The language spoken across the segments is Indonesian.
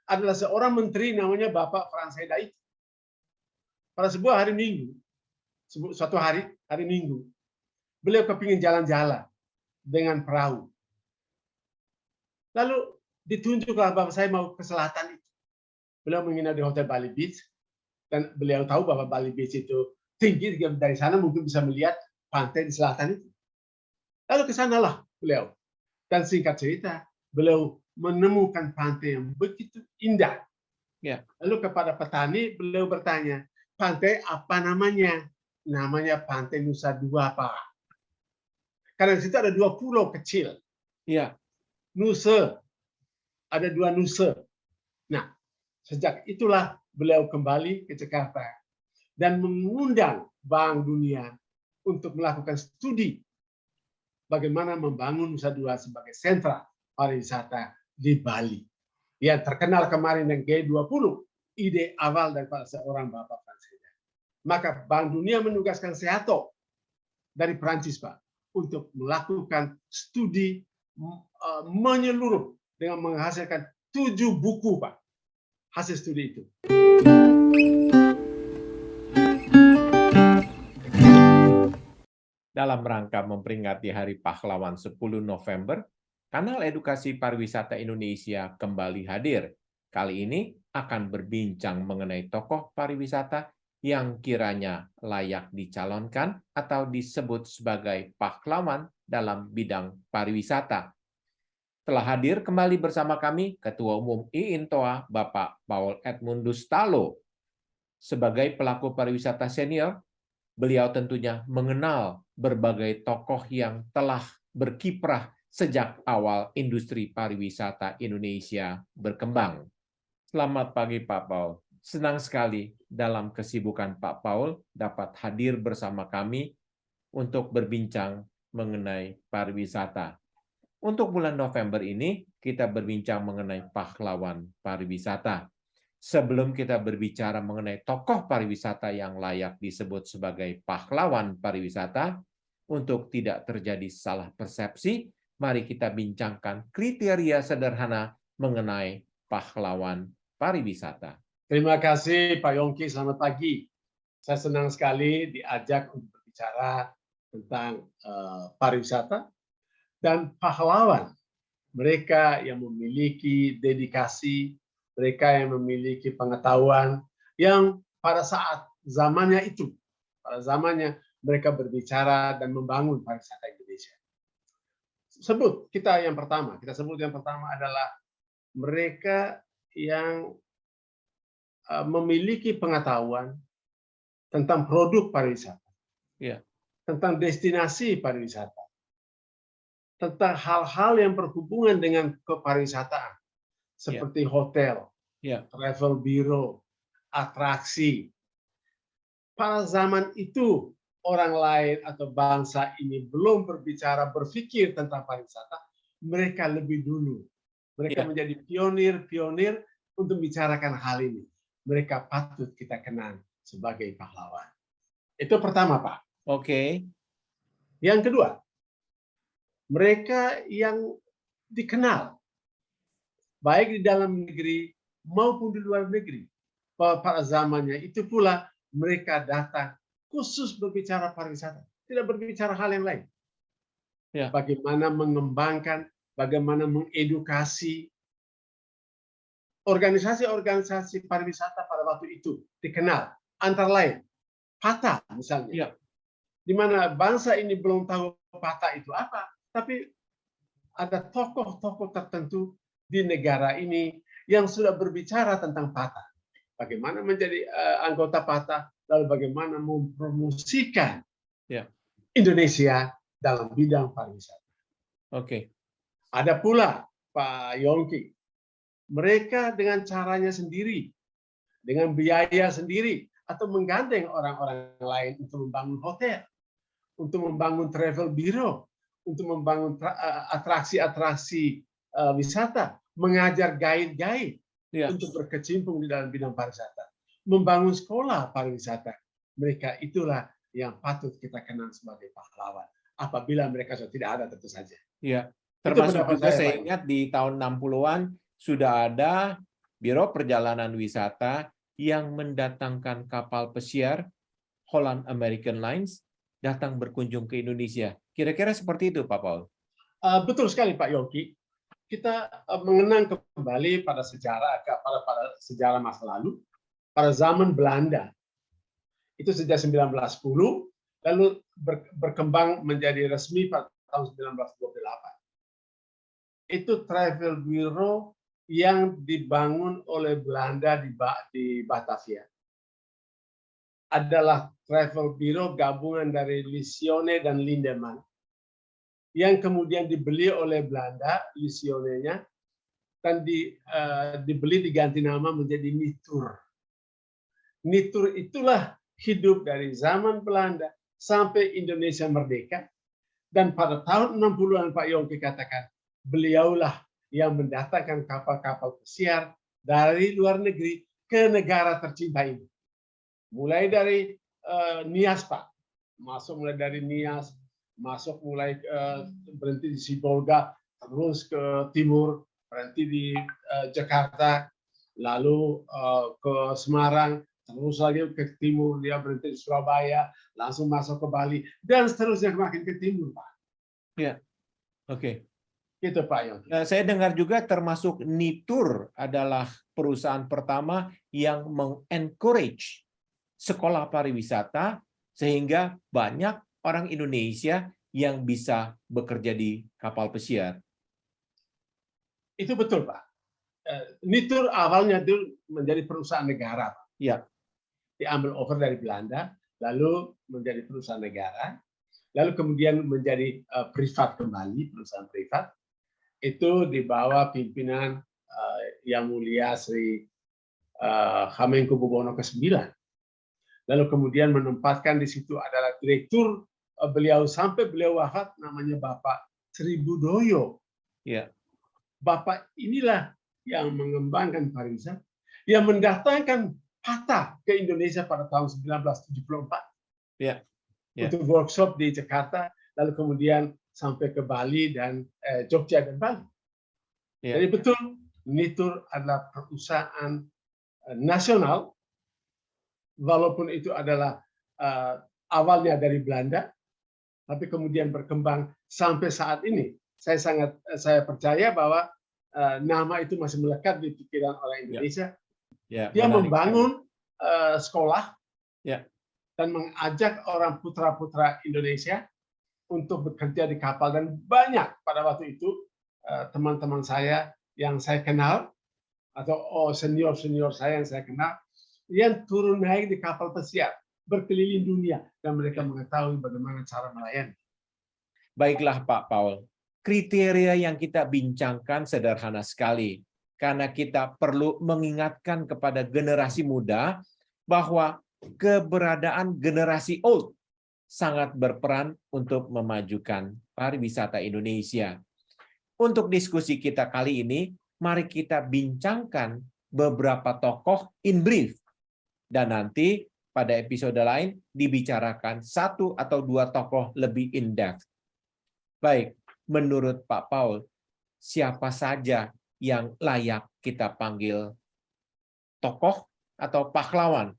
adalah seorang menteri namanya Bapak Frans Heda itu. Pada sebuah hari Minggu, suatu hari Minggu, beliau kepingin jalan-jalan dengan perahu. Lalu ditunjuklah bahwa saya mau ke selatan itu. Beliau menginap di Hotel Bali Beach, dan beliau tahu bahwa Bali Beach itu tinggi, dari sana mungkin bisa melihat pantai di selatan itu. Lalu ke sanalah beliau. Dan singkat cerita, beliau menemukan pantai yang begitu indah. Ya. Lalu kepada petani, beliau bertanya, pantai apa namanya? Namanya Pantai Nusa Dua, Pak. Karena di situ ada 2 pulau kecil. Ya. Nusa, ada 2 Nusa. Nah, sejak itulah beliau kembali ke Jakarta dan mengundang Bank Dunia untuk melakukan studi bagaimana membangun Nusa Dua sebagai sentra pariwisata di Bali. Yang terkenal kemarin yang G20, ide awal daripada seorang Bapak Frans Heda. Maka Bank Dunia menugaskan Seato dari Prancis, Pak, untuk melakukan studi menyeluruh dengan menghasilkan 7 buku, Pak, hasil studi itu. Dalam rangka memperingati Hari Pahlawan 10 November, Kanal Edukasi Pariwisata Indonesia kembali hadir. Kali ini akan berbincang mengenai tokoh pariwisata yang kiranya layak dicalonkan atau disebut sebagai pahlawan dalam bidang pariwisata. Telah hadir kembali bersama kami Ketua Umum IINTOA, Bapak Paul Edmundus Talo. Sebagai pelaku pariwisata senior, beliau tentunya mengenal berbagai tokoh yang telah berkiprah sejak awal industri pariwisata Indonesia berkembang. Selamat pagi, Pak Paul. Senang sekali dalam kesibukan Pak Paul dapat hadir bersama kami untuk berbincang mengenai pariwisata. Untuk bulan November ini, kita berbincang mengenai pahlawan pariwisata. Sebelum kita berbicara mengenai tokoh pariwisata yang layak disebut sebagai pahlawan pariwisata, untuk tidak terjadi salah persepsi, mari kita bincangkan kriteria sederhana mengenai pahlawan pariwisata. Terima kasih Pak Yongki, selamat pagi. Saya senang sekali diajak untuk berbicara tentang pariwisata dan pahlawan. Mereka yang memiliki dedikasi, mereka yang memiliki pengetahuan, yang pada saat zamannya itu, pada zamannya mereka berbicara dan membangun pariwisata Indonesia. Kita sebut yang pertama adalah mereka yang memiliki pengetahuan tentang produk pariwisata, tentang destinasi pariwisata, tentang hal-hal yang berhubungan dengan kepariwisataan, seperti hotel, travel bureau, atraksi. Pada zaman itu, orang lain atau bangsa ini belum berpikir tentang pariwisata, mereka lebih dulu. Mereka menjadi pionir untuk membicarakan hal ini. Mereka patut kita kenal sebagai pahlawan. Itu pertama, Pak. Oke. Yang kedua, mereka yang dikenal baik di dalam negeri maupun di luar negeri. Pada zamannya itu pula mereka datang khusus berbicara pariwisata, tidak berbicara hal yang lain. Bagaimana mengembangkan, bagaimana mengedukasi organisasi-organisasi pariwisata pada waktu itu dikenal, antara lain PATA misalnya, di mana bangsa ini belum tahu PATA itu apa, tapi ada tokoh-tokoh tertentu di negara ini yang sudah berbicara tentang PATA, bagaimana menjadi anggota PATA, lalu bagaimana mempromosikan Indonesia dalam bidang pariwisata. Ada pula Pak Yongki, mereka dengan caranya sendiri, dengan biaya sendiri, atau menggandeng orang-orang lain untuk membangun hotel, untuk membangun travel bureau, untuk membangun atraksi-atraksi wisata, mengajar guide-guide untuk berkecimpung di dalam bidang pariwisata, membangun sekolah pariwisata. Mereka itulah yang patut kita kenal sebagai pahlawan. Apabila mereka sudah tidak ada, tentu saja. Termasuk juga saya ingat di tahun 60-an sudah ada Biro Perjalanan Wisata yang mendatangkan kapal pesiar Holland American Lines datang berkunjung ke Indonesia. Kira-kira seperti itu, Pak Paul. Betul sekali, Pak Yogi. Kita mengenang kembali pada sejarah masa lalu, pada zaman Belanda. Itu sejak 1910, lalu berkembang menjadi resmi pada tahun 1928. Itu travel bureau yang dibangun oleh Belanda di Batavia. Adalah travel bureau gabungan dari Lisione dan Lindeman, yang kemudian dibeli oleh Belanda, Lisionenya, dan dibeli diganti nama menjadi Nitur. Nitur itulah hidup dari zaman Belanda sampai Indonesia merdeka, dan pada tahun 60-an Pak Yongki katakan, beliaulah yang mendatangkan kapal-kapal pesiar dari luar negeri ke negara tercinta ini. Mulai dari Nias, Pak. Mulai dari Nias, mulai berhenti di Sibolga, terus ke timur, berhenti di Jakarta, lalu ke Semarang, terus lagi ke timur, dia berhenti di Surabaya, langsung masuk ke Bali, dan seterusnya makin ke timur, Pak. Ya, oke. Gitu, Pak Yongki. Saya dengar juga termasuk Nitur adalah perusahaan pertama yang mengencourage sekolah pariwisata sehingga banyak orang Indonesia yang bisa bekerja di kapal pesiar. Itu betul, Pak. Nitur awalnya itu menjadi perusahaan negara, Pak. Ya. Diambil over dari Belanda, lalu menjadi perusahaan negara, lalu kemudian menjadi privat kembali, perusahaan privat. Itu di bawah pimpinan Yang Mulia Sri Hamengkubuwono ke-9. Lalu kemudian menempatkan di situ adalah direktur beliau sampai beliau wafat, namanya Bapak Sri Budoyo. Ya. Bapak inilah yang mengembangkan pariwisata, yang mendatangkan Hatta ke Indonesia pada tahun 1974. Ya. Ya. Untuk workshop di Jakarta, lalu kemudian sampai ke Bali dan Jogja dan Bali. Ya. Jadi betul, Nitur adalah perusahaan nasional, walaupun itu adalah awalnya dari Belanda, tapi kemudian berkembang sampai saat ini. Saya percaya bahwa nama itu masih melekat di pikiran orang Indonesia. Ya. Dia membangun sekolah ya. dan mengajak orang putra-putra Indonesia untuk bekerja di kapal, dan banyak pada waktu itu teman-teman saya yang saya kenal atau senior-senior saya yang saya kenal yang turun naik di kapal pesiar berkeliling dunia dan mereka mengetahui bagaimana cara melayani. Baiklah Pak Paul, kriteria yang kita bincangkan sederhana sekali karena kita perlu mengingatkan kepada generasi muda bahwa keberadaan generasi old sangat berperan untuk memajukan pariwisata Indonesia. Untuk diskusi kita kali ini, mari kita bincangkan beberapa tokoh in brief. Dan nanti pada episode lain dibicarakan satu atau dua tokoh lebih in-depth. Baik, menurut Pak Paul, siapa saja yang layak kita panggil tokoh atau pahlawan?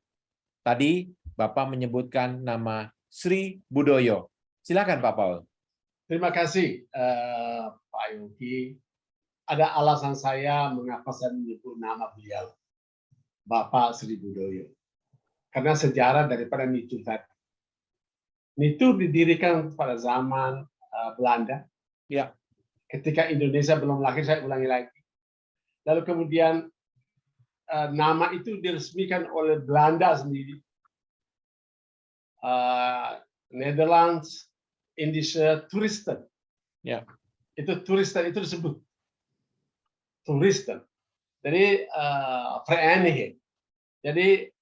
Tadi Bapak menyebutkan nama Sri Budoyo. Silakan Pak Paul. Terima kasih Pak Yongki. Ada alasan saya mengapa saya menyebut nama beliau, Bapak Sri Budoyo. Karena sejarah daripada Nitur tadi. Nitur didirikan pada zaman Belanda. Ya. Ketika Indonesia belum lahir, saya ulangi lagi. Lalu kemudian nama itu diresmikan oleh Belanda sendiri. Netherlands Indische Toeristen. Ya. Itu Toeristen itu disebut Toeristen. Jadi vereniging. Jadi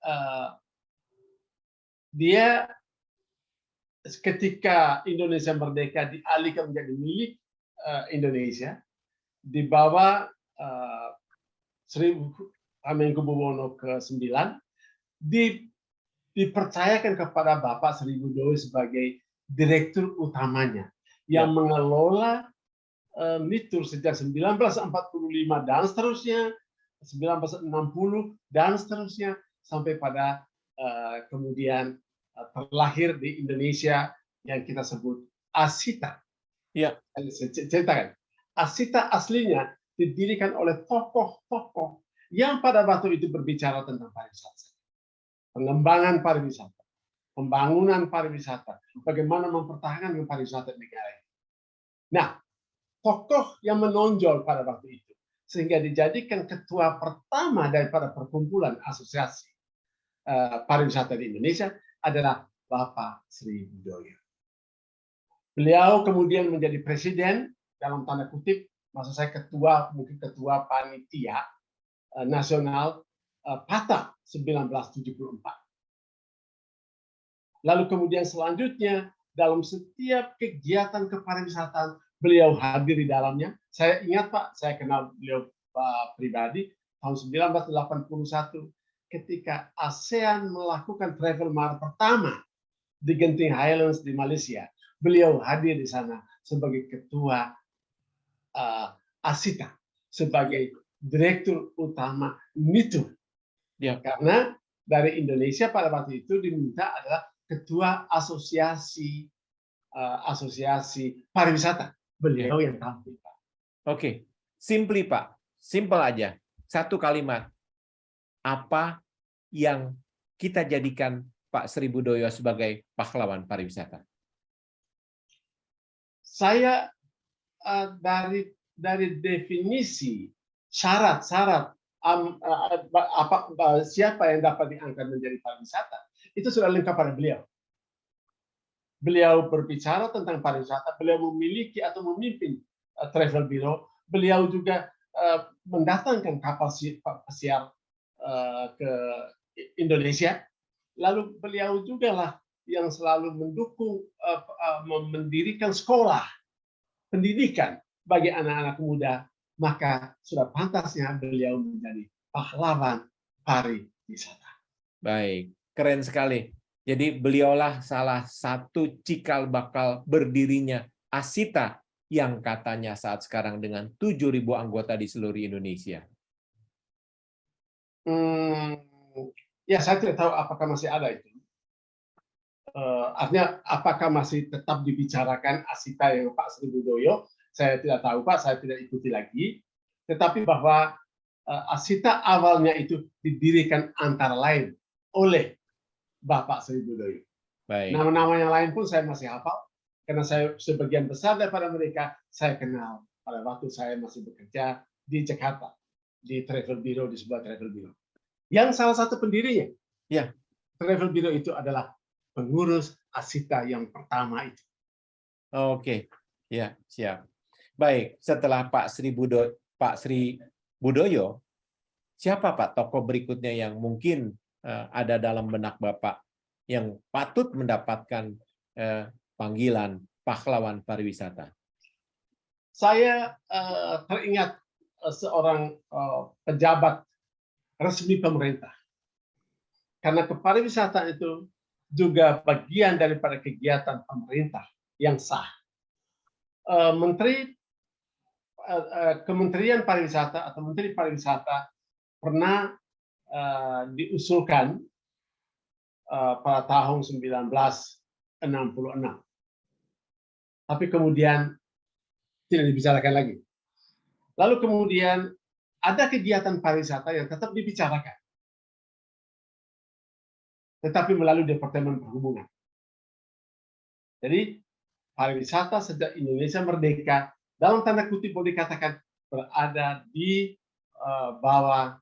dia ketika Indonesia merdeka dialihkan menjadi milik Indonesia di bawah Sri Hamengkubuwono ke-9, dipercayakan kepada Bapak Sri Budoyo sebagai direktur utamanya yang mengelola Nitur sejak 1945 dan seterusnya 1960 dan seterusnya sampai pada kemudian terlahir di Indonesia yang kita sebut Asita. Ya. Saya ceritakan. Asita aslinya didirikan oleh tokoh-tokoh yang pada waktu itu berbicara tentang pariwisata, pengembangan pariwisata, pembangunan pariwisata, bagaimana mempertahankan pariwisata negara ini. Nah, tokoh yang menonjol pada waktu itu sehingga dijadikan ketua pertama daripada perkumpulan asosiasi pariwisata di Indonesia adalah Bapak Sri Budoyo. Beliau kemudian menjadi presiden dalam tanda kutip, maksud saya ketua, mungkin ketua panitia nasional PATA 1974. Lalu kemudian selanjutnya dalam setiap kegiatan kepariwisataan beliau hadir di dalamnya. Saya ingat Pak, saya kenal beliau pribadi tahun 1981 ketika ASEAN melakukan travel mart pertama di Genting Highlands di Malaysia. Beliau hadir di sana sebagai ketua Asita, sebagai direktur utama MITU. Ya. Karena dari Indonesia pada waktu itu diminta adalah ketua asosiasi pariwisata. Beliau yang tampil, Pak. Oke, simply Pak, simple aja. Satu kalimat. Apa yang kita jadikan Pak Sri Budoyo sebagai pahlawan pariwisata? Saya dari definisi syarat-syarat siapa yang dapat diangkat menjadi pariwisata itu sudah lengkap pada beliau. Beliau berbicara tentang pariwisata, beliau memiliki atau memimpin travel bureau, beliau juga mendatangkan kapal pesiar ke Indonesia, lalu beliau juga lah yang selalu mendukung mendirikan sekolah pendidikan bagi anak-anak muda, maka sudah pantasnya beliau menjadi pahlawan pariwisata. Baik, keren sekali. Jadi beliaulah salah satu cikal bakal berdirinya Asita yang katanya saat sekarang dengan 7.000 anggota di seluruh Indonesia. Ya, saya tidak tahu apakah masih ada itu. Artinya apakah masih tetap dibicarakan Asita yang Pak Sri Budoyo? Saya tidak tahu Pak, saya tidak ikuti lagi. Tetapi bahwa Asita awalnya itu didirikan antara lain oleh Bapak Sri Budoyo. Nama-nama yang lain pun saya masih hafal, karena saya sebagian besar daripada mereka saya kenal pada waktu saya masih bekerja di Jakarta, di travel bureau, di sebuah travel bureau. Yang salah satu pendirinya, ya, travel bureau itu adalah pengurus Asita yang pertama itu. Oke, ya, siap. Baik, setelah Pak Sri Budoyo, siapa Pak tokoh berikutnya yang mungkin ada dalam benak Bapak yang patut mendapatkan panggilan pahlawan pariwisata? Saya teringat seorang pejabat resmi pemerintah. Karena kepariwisataan itu juga bagian daripada kegiatan pemerintah yang sah. Kementerian Pariwisata atau Menteri Pariwisata pernah diusulkan pada tahun 1966. Tapi kemudian tidak dibicarakan lagi. Lalu kemudian ada kegiatan pariwisata yang tetap dibicarakan, tetapi melalui Departemen Perhubungan. Jadi pariwisata sejak Indonesia merdeka, dalam tanda kutip boleh dikatakan berada di bawah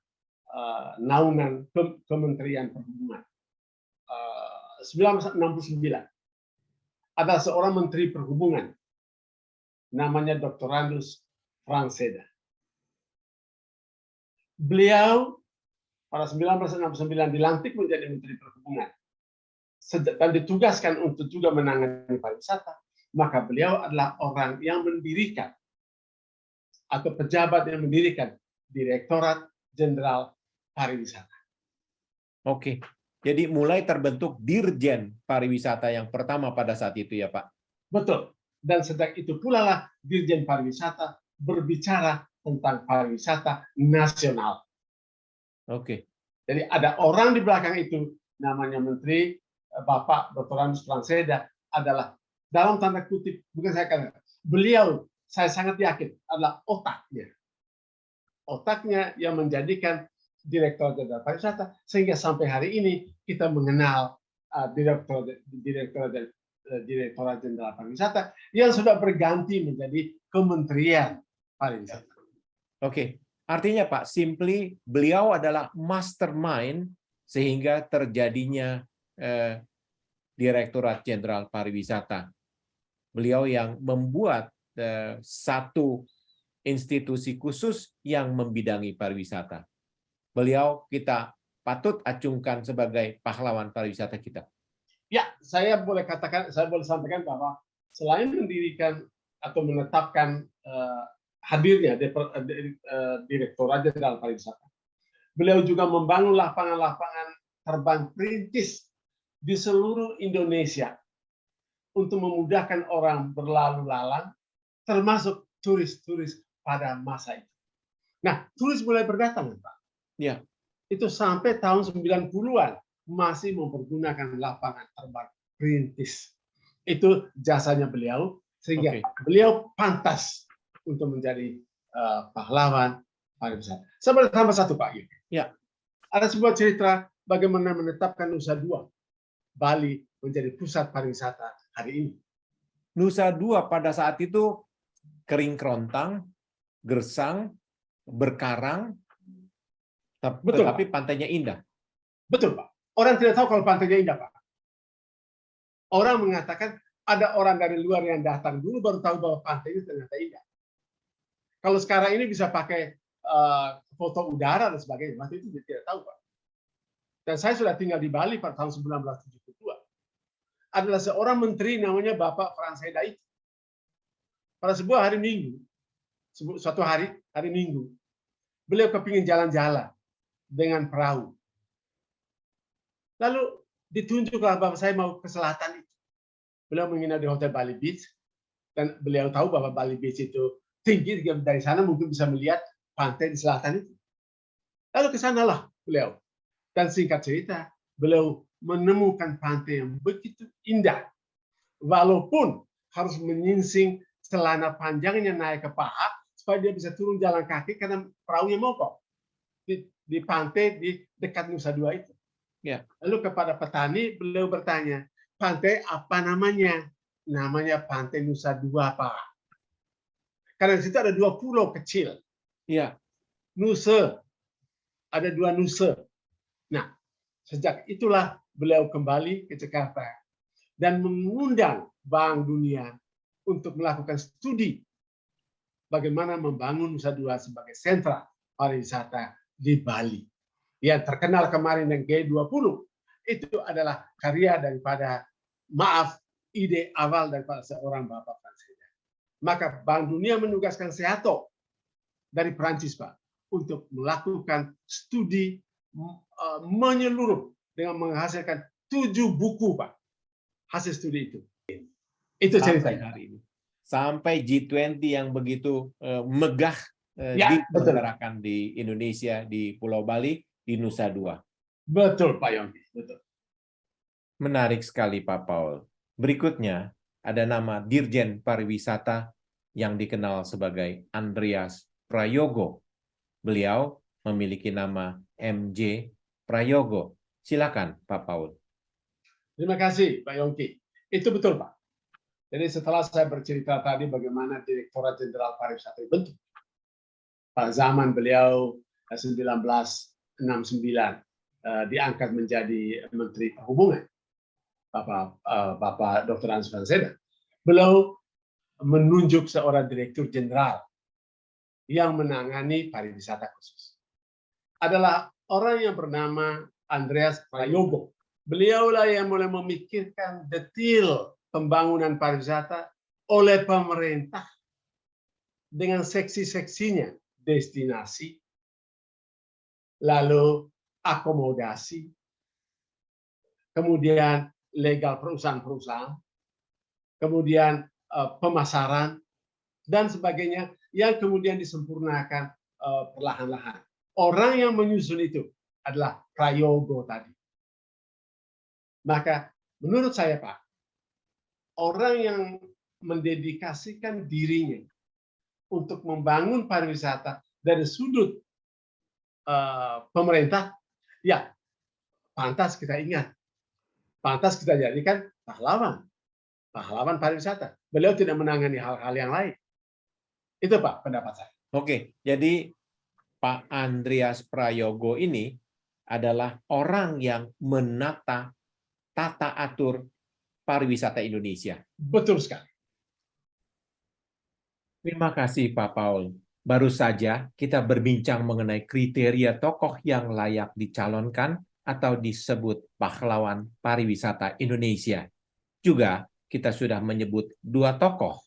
naungan Kementerian Perhubungan. 1969 ada seorang Menteri Perhubungan namanya Dr. Randus Franseda. Beliau pada 1969 dilantik menjadi Menteri Perhubungan dan ditugaskan untuk juga menangani pariwisata. Maka beliau adalah orang yang mendirikan atau pejabat yang mendirikan Direktorat Jenderal Pariwisata. Oke, jadi mulai terbentuk Dirjen Pariwisata yang pertama pada saat itu ya Pak? Betul. Dan sejak itu pula lah Dirjen Pariwisata berbicara tentang pariwisata nasional. Oke. Jadi ada orang di belakang itu, namanya Menteri Bapak Dr. Anies Pranseda adalah dalam tanda kutip, bukan saya katakan, beliau saya sangat yakin adalah otaknya yang menjadikan Direktur Jenderal Pariwisata sehingga sampai hari ini kita mengenal Direktorat Jenderal Pariwisata yang sudah berganti menjadi Kementerian Pariwisata. Oke, artinya Pak, simply beliau adalah mastermind sehingga terjadinya Direktorat Jenderal Pariwisata. Beliau yang membuat satu institusi khusus yang membidangi pariwisata. Beliau kita patut acungkan sebagai pahlawan pariwisata kita. Ya, saya boleh sampaikan bahwa selain mendirikan atau menetapkan hadirnya Direktorat Jenderal Pariwisata, beliau juga membangun lapangan-lapangan terbang perintis di seluruh Indonesia untuk memudahkan orang berlalu lalang, termasuk turis-turis pada masa itu. Nah, turis mulai berdatangan, Pak. Ya. Itu sampai tahun 90-an masih mempergunakan lapangan terbang perintis. Itu jasanya beliau, sehingga beliau pantas untuk menjadi pahlawan pariwisata. Saya boleh tambah satu, Pak. Ya. Ada sebuah cerita bagaimana menetapkan Nusa Dua, Bali menjadi pusat pariwisata hari ini. Nusa Dua pada saat itu kering kerontang, gersang, berkarang, tetapi pantainya indah. Betul, Pak. Orang tidak tahu kalau pantainya indah, Pak. Orang mengatakan ada orang dari luar yang datang dulu baru tahu bahwa pantai itu ternyata indah. Kalau sekarang ini bisa pakai foto udara dan sebagainya, waktu itu dia tidak tahu, Pak. Dan saya sudah tinggal di Bali pada tahun 1972. Adalah seorang menteri namanya Bapak Pranseda itu. Pada sebuah hari Minggu, suatu hari Minggu, beliau kepingin jalan-jalan dengan perahu. Lalu ditunjuklah bahwa saya mau ke selatan itu. Beliau menginap di Hotel Bali Beach, dan beliau tahu bahwa Bali Beach itu tinggi, dari sana mungkin bisa melihat pantai di selatan itu. Lalu ke sanalah beliau. Dan singkat cerita, beliau menemukan pantai yang begitu indah. Walaupun harus menyingsing celana panjangnya naik ke paha, supaya dia bisa turun jalan kaki karena perahunya mogok di pantai di dekat Nusa Dua itu. Ya. Lalu kepada petani beliau bertanya, pantai apa namanya? Namanya Pantai Nusa Dua, Pak. Karena di situ ada 2 pulau kecil. Ya. Nusa, ada 2 Nusa. Nah, sejak itulah beliau kembali ke Jakarta dan mengundang Bank Dunia untuk melakukan studi bagaimana membangun Nusa Dua sebagai sentra pariwisata di Bali. Yang terkenal kemarin yang G20 itu adalah karya daripada ide awal daripada seorang Bapak Pranseda. Maka Bank Dunia menugaskan Seato dari Prancis, Pak, untuk melakukan studi menyeluruh dengan menghasilkan 7 buku, Pak, hasil studi itu. Itu ceritanya hari ini. Sampai G20 yang begitu megah diselenggarakan di Indonesia, di Pulau Bali, di Nusa Dua. Betul, Pak Yongki. Betul. Menarik sekali, Pak Paul. Berikutnya ada nama Dirjen Pariwisata yang dikenal sebagai Andreas Prayogo. Beliau memiliki nama MJ Prayogo. Silakan, Pak Paul. Terima kasih, Pak Yongki. Itu betul, Pak. Jadi setelah saya bercerita tadi bagaimana Direktorat Jenderal Pariwisata dibentuk, pada zaman beliau 1969 diangkat menjadi Menteri Perhubungan, Bapak Dr. Anies Pranseda. Beliau menunjuk seorang Direktur Jenderal yang menangani pariwisata khusus. Adalah orang yang bernama Andreas Prayogo. Beliaulah yang mulai memikirkan detail pembangunan pariwisata oleh pemerintah dengan seksi-seksinya, destinasi, lalu akomodasi, kemudian legal perusahaan-perusahaan, kemudian pemasaran, dan sebagainya yang kemudian disempurnakan perlahan-lahan. Orang yang menyusun itu adalah Prayogo tadi. Maka menurut saya, Pak, orang yang mendedikasikan dirinya untuk membangun pariwisata dari sudut pemerintah, ya pantas kita ingat, pantas kita jadikan pahlawan pariwisata. Beliau tidak menangani hal-hal yang lain. Itu Pak pendapat saya. Oke, jadi Pak Andreas Prayogo ini adalah orang yang menata tata atur pariwisata Indonesia. Betul sekali. Terima kasih Pak Paul. Baru saja kita berbincang mengenai kriteria tokoh yang layak dicalonkan atau disebut pahlawan pariwisata Indonesia. Juga kita sudah menyebut 2 tokoh.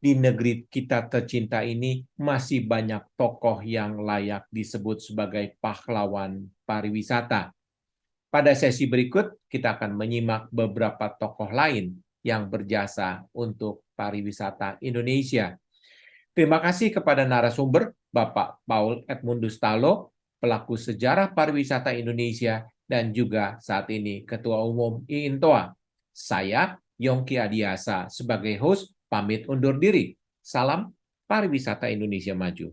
Di negeri kita tercinta ini masih banyak tokoh yang layak disebut sebagai pahlawan pariwisata. Pada sesi berikut, kita akan menyimak beberapa tokoh lain yang berjasa untuk pariwisata Indonesia. Terima kasih kepada narasumber, Bapak Paul Edmundus Talo, pelaku sejarah pariwisata Indonesia, dan juga saat ini Ketua Umum IINTOA. Saya, Yongki Adiasa, sebagai host, pamit undur diri. Salam Pariwisata Indonesia Maju.